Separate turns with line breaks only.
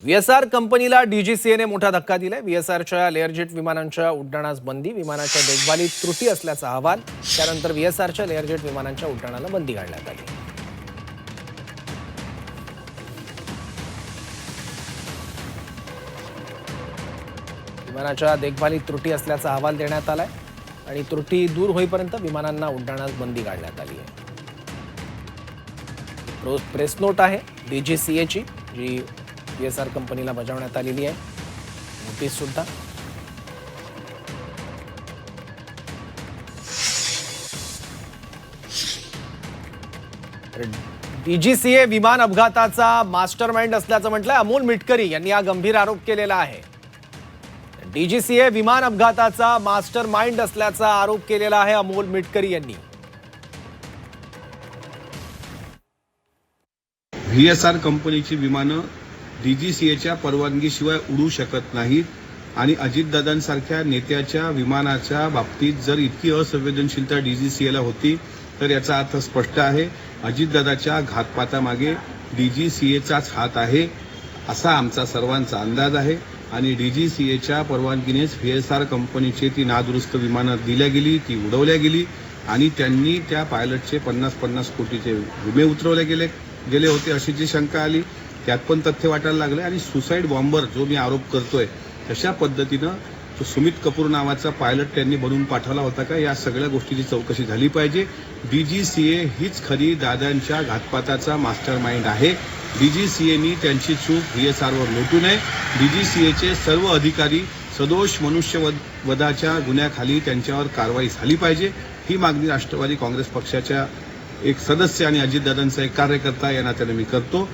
व्हीएसआर कंपनीला डीजीसीएने मोठा धक्का दिलाय। व्हीएसआरच्या लेअरजेट विमानांच्या उड्डाणास बंदी, विमानाच्या देखभालीत त्रुटी असल्याचा अहवाल। त्यानंतर व्हीएसआरच्या लेअरजेट विमानांच्या उड्डाणाला बंदी घालण्यात आली। विमानाच्या देखभालीत त्रुटी असल्याचा अहवाल देण्यात आलाय आणि त्रुटी दूर होईपर्यंत विमानांना उड्डाणास बंदी घालण्यात आली आहे। प्रेस नोट आहे डीजीसीएची, जी व्हीएसआर कंपनीला बजावण्यात आलेली आहे। नोटीस सुद्धा डीजीसीए विमान अपघाताचा मास्टरमाइंड असल्याचं म्हटलंय अमोल मिटकरी यांनी हा गंभीर आरोप केलेला आहे। डीजीसीए विमान अपघाताचा मास्टरमाइंड असल्याचा आरोप केलेला आहे अमोल मिटकरी यांनी।
व्हीएसआर कंपनीची विमानं डीजीसीएच्या परवानगीशिवाय उडू शकत नाहीत आणि अजितदादांसारख्या नेत्याच्या विमानाच्या बाबतीत जर इतकी असंवेदनशीलता डीजीसीएला होती तर याचा अर्थ स्पष्ट आहे, अजितदादाच्या घातपातामागे डीजीसीएचाच हात आहे असा आमचा सर्वांचा अंदाज आहे। आणि डीजीसीएच्या परवानगीनेच व्हीएसआर कंपनीची ती नादुरुस्त विमानं दिल्या गेली, ती उडवल्या गेली आणि त्यांनी त्या पायलटचे 50-50 कोटीचे विमे उतरवले गेले होते अशी जी शंका आली त्यात पण तथ्य वाटायला लागले। आणि सुसाईड बॉम्बर जो मी आरोप करतोय तशा पद्धतीनं तो सुमित कपूर नावाचा पायलट त्यांनी बनवून पाठवला होता का, या सगळ्या गोष्टीची चौकशी झाली पाहिजे। डीजीसीए हीच खरी दादांच्या घातपाताचा मास्टरमाइंड आहे। डीजीसीएनी त्यांची चूक व्हीएसआरवर लोटू नये। डीजीसीएचे सर्व अधिकारी सदोष मनुष्यवधाच्या गुन्ह्याखाली त्यांच्यावर कारवाई झाली पाहिजे, ही मागणी राष्ट्रवादी काँग्रेस पक्षाच्या एक सदस्य आणि अजितदादांचा एक कार्यकर्ता या नात्याने मी करतो।